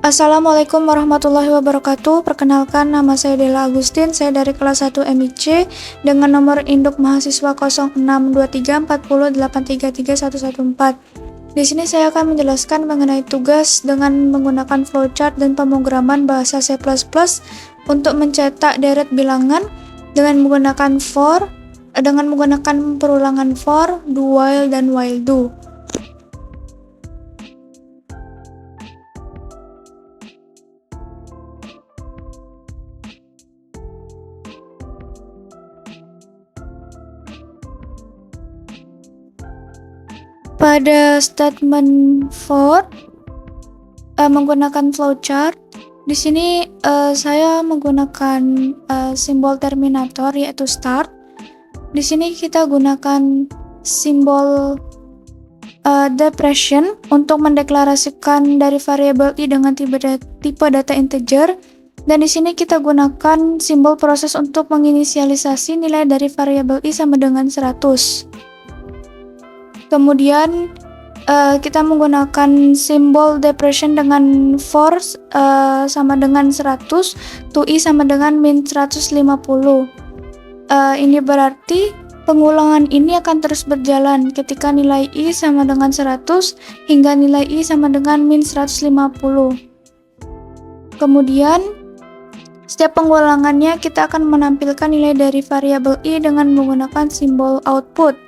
Assalamualaikum warahmatullahi wabarakatuh. Perkenalkan, nama saya Della Agustin. Saya dari kelas 1 MIC dengan nomor induk mahasiswa 062340833114. Di sini saya akan menjelaskan mengenai tugas dengan menggunakan flowchart dan pemrograman bahasa C++ untuk mencetak deret bilangan dengan menggunakan perulangan for, do while, dan while do. Pada statement for menggunakan flowchart, di sini saya menggunakan simbol terminator yaitu start. Di sini kita gunakan simbol depression untuk mendeklarasikan dari variabel i dengan tipe data integer, dan di sini kita gunakan simbol proses untuk menginisialisasi nilai dari variabel i sama dengan 100. Kemudian kita menggunakan simbol depression dengan for sama dengan 100, to i sama dengan min 150. Ini berarti pengulangan ini akan terus berjalan ketika nilai i sama dengan 100 hingga nilai i sama dengan min 150. Kemudian setiap pengulangannya kita akan menampilkan nilai dari variabel i dengan menggunakan simbol output.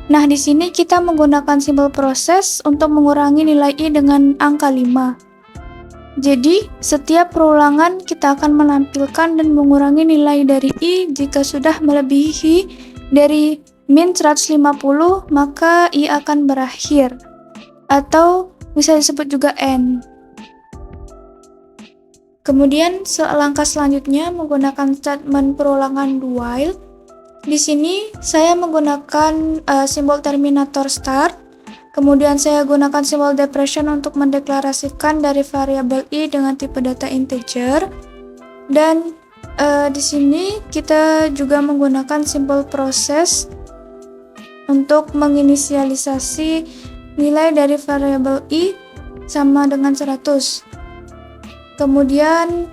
Nah, di sini kita menggunakan simbol proses untuk mengurangi nilai i dengan angka 5. Jadi, setiap perulangan kita akan menampilkan dan mengurangi nilai dari i jika sudah melebihi dari min 150, maka i akan berakhir. Atau bisa disebut juga end. Kemudian, langkah selanjutnya menggunakan statement perulangan do while. Di sini saya menggunakan simbol terminator start, kemudian saya gunakan simbol depression untuk mendeklarasikan dari variabel i dengan tipe data integer, dan di sini kita juga menggunakan simbol proses untuk menginisialisasi nilai dari variabel i sama dengan 100. Kemudian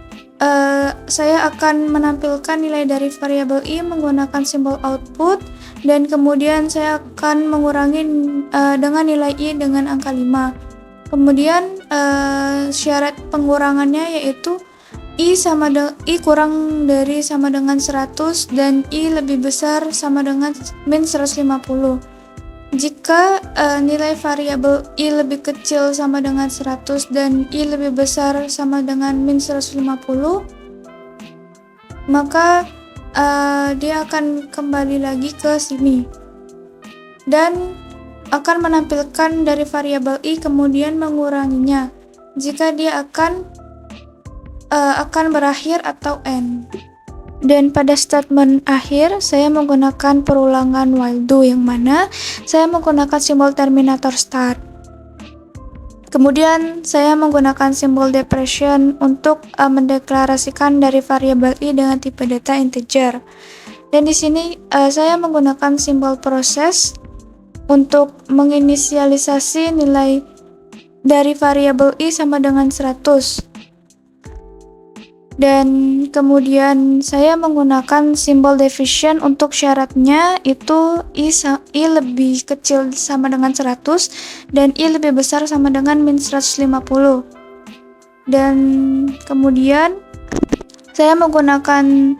saya akan menampilkan nilai dari variabel i menggunakan simbol output, dan kemudian saya akan mengurangi dengan nilai i dengan angka 5. Kemudian syarat pengurangannya yaitu i kurang dari sama dengan 100 dan i lebih besar sama dengan min 150. Jika nilai variabel i lebih kecil sama dengan 100 dan i lebih besar sama dengan min 150, maka dia akan kembali lagi ke sini dan akan menampilkan dari variabel i kemudian menguranginya jika dia akan berakhir atau end. Dan pada statement akhir, saya menggunakan perulangan while do, yang mana saya menggunakan simbol terminator start. Kemudian saya menggunakan simbol depression untuk mendeklarasikan dari variabel i dengan tipe data integer. Dan di sini saya menggunakan simbol proses untuk menginisialisasi nilai dari variabel i sama dengan 100. Dan kemudian saya menggunakan simbol division untuk syaratnya itu i lebih kecil sama dengan 100 dan i lebih besar sama dengan min 150. Dan kemudian saya menggunakan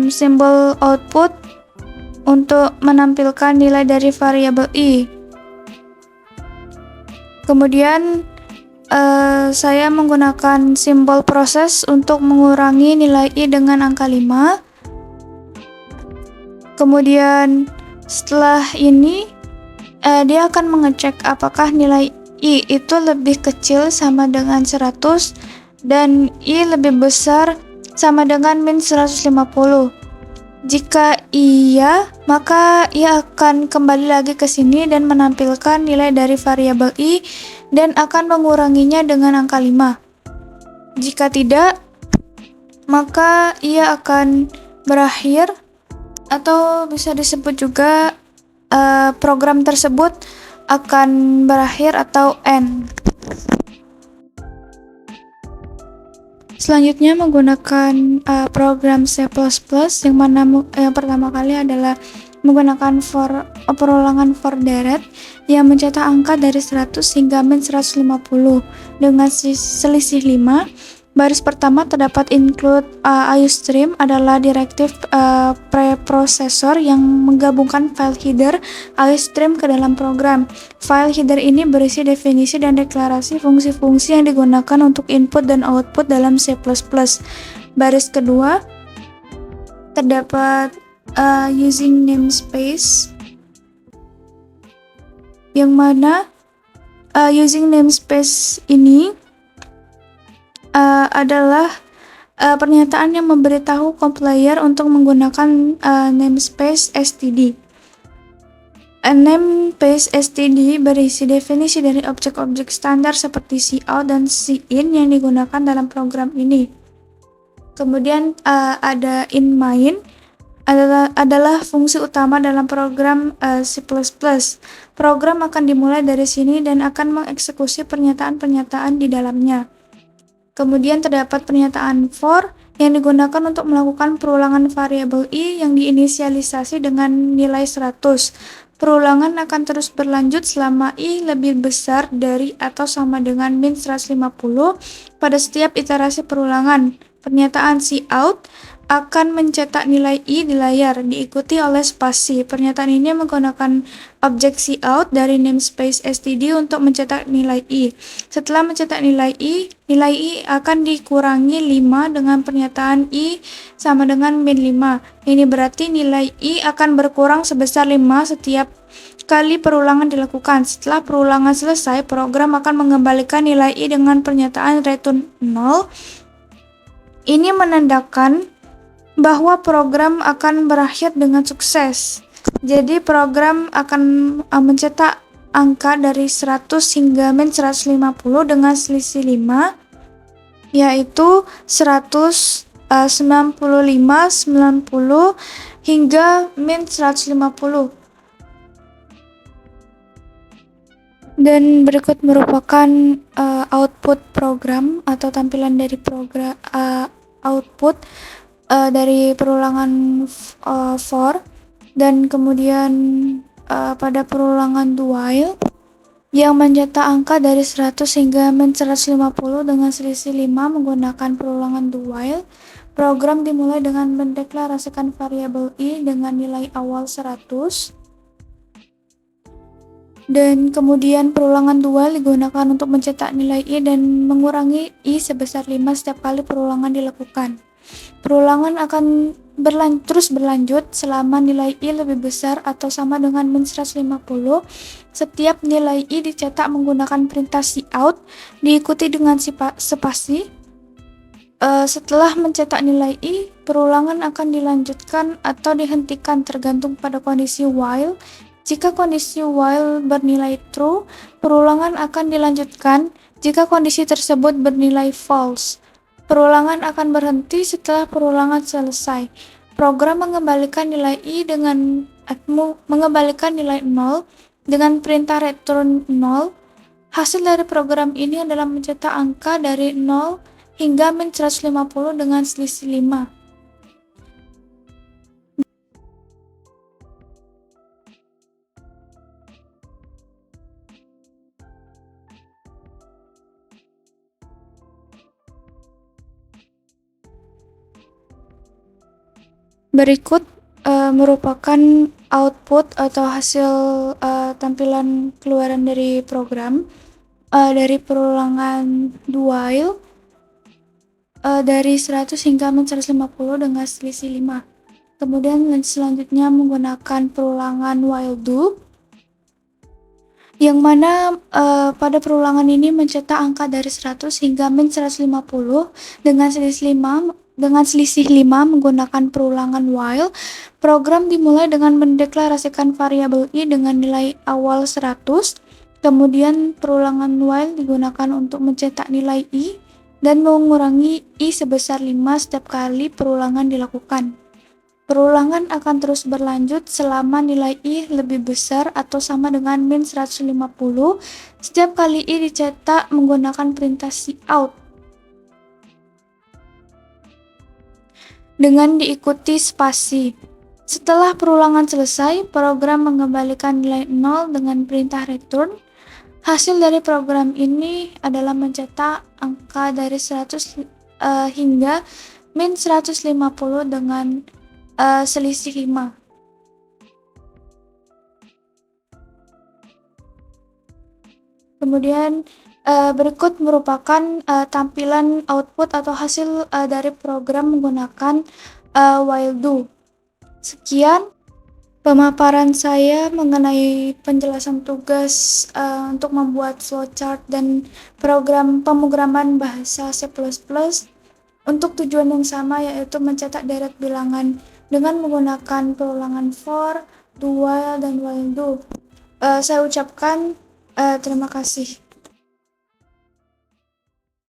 simbol output untuk menampilkan nilai dari variabel i. Kemudian saya menggunakan simbol proses untuk mengurangi nilai i dengan angka 5. Kemudian setelah ini dia akan mengecek apakah nilai i itu lebih kecil sama dengan 100 dan i lebih besar sama dengan min 150. Jika iya, maka ia akan kembali lagi ke sini dan menampilkan nilai dari variabel i dan akan menguranginya dengan angka 5. Jika tidak, maka ia akan berakhir, atau bisa disebut juga program tersebut akan berakhir atau end. Selanjutnya menggunakan program C++ yang mana yang pertama kali adalah menggunakan perulangan for direct yang mencetak angka dari 100 hingga min 150 dengan selisih 5. Baris pertama terdapat include IOStream adalah direktif preprosesor yang menggabungkan file header IOStream ke dalam program. File header ini berisi definisi dan deklarasi fungsi-fungsi yang digunakan untuk input dan output dalam C++. Baris kedua terdapat using namespace yang mana using namespace ini adalah pernyataan yang memberitahu compiler untuk menggunakan namespace std. Namespace std berisi definisi dari objek-objek standar seperti cout dan cin yang digunakan dalam program ini. Kemudian ada inMain adalah fungsi utama dalam program C++. Program akan dimulai dari sini dan akan mengeksekusi pernyataan-pernyataan di dalamnya. Kemudian terdapat pernyataan for yang digunakan untuk melakukan perulangan variabel i yang diinisialisasi dengan nilai 100. Perulangan akan terus berlanjut selama i lebih besar dari atau sama dengan min 150 pada setiap iterasi perulangan. Pernyataan cout akan mencetak nilai i di layar, diikuti oleh spasi. Pernyataan ini menggunakan objek cout dari namespace std untuk mencetak nilai i. Setelah mencetak nilai i akan dikurangi 5 dengan pernyataan i sama dengan min 5. Ini berarti nilai i akan berkurang sebesar 5 setiap kali perulangan dilakukan. Setelah perulangan selesai, program akan mengembalikan nilai i dengan pernyataan return 0. Ini menandakan bahwa program akan berakhir dengan sukses. Jadi program akan mencetak angka dari 100 hingga min 150 dengan selisih 5, yaitu 100, 95, 90 hingga min 150. Dan berikut merupakan output program atau tampilan dari program output dari perulangan for, dan kemudian pada perulangan do while yang mencetak angka dari 100 hingga min 150 dengan selisih 5 menggunakan perulangan do while. Program dimulai dengan mendeklarasikan variabel i dengan nilai awal 100, dan kemudian perulangan do while digunakan untuk mencetak nilai i dan mengurangi i sebesar 5 setiap kali perulangan dilakukan. Perulangan akan terus berlanjut selama nilai i lebih besar atau sama dengan min 150. Setiap nilai i dicetak menggunakan perintah cout diikuti dengan spasi. Setelah mencetak nilai i, perulangan akan dilanjutkan atau dihentikan tergantung pada kondisi while. Jika kondisi while bernilai true, perulangan akan dilanjutkan. Jika kondisi tersebut bernilai false, perulangan akan berhenti setelah perulangan selesai. Program mengembalikan nilai i dengan mengembalikan nilai 0 dengan perintah return 0. Hasil dari program ini adalah mencetak angka dari 0 hingga min 150 dengan selisih 5. Berikut merupakan output atau hasil tampilan keluaran dari program dari perulangan do while dari 100 hingga min 150 dengan selisih 5. Kemudian selanjutnya menggunakan perulangan while do, yang mana pada perulangan ini mencetak angka dari 100 hingga min 150 dengan selisih 5 menggunakan perulangan while. Program dimulai dengan mendeklarasikan variabel i dengan nilai awal 100. Kemudian perulangan while digunakan untuk mencetak nilai i dan mengurangi i sebesar 5 setiap kali perulangan dilakukan. Perulangan akan terus berlanjut selama nilai i lebih besar atau sama dengan min 150 setiap kali i dicetak menggunakan perintah cout. dengan diikuti spasi. Setelah perulangan selesai, program mengembalikan nilai 0 dengan perintah return. Hasil dari program ini adalah mencetak angka dari 100 hingga min 150 dengan selisih 5. Kemudian berikut merupakan tampilan output atau hasil dari program menggunakan while do. Sekian pemaparan saya mengenai penjelasan tugas untuk membuat flowchart dan program pemrograman bahasa C++ untuk tujuan yang sama, yaitu mencetak deret bilangan dengan menggunakan perulangan for, do while, dan while do. Saya ucapkan terima kasih.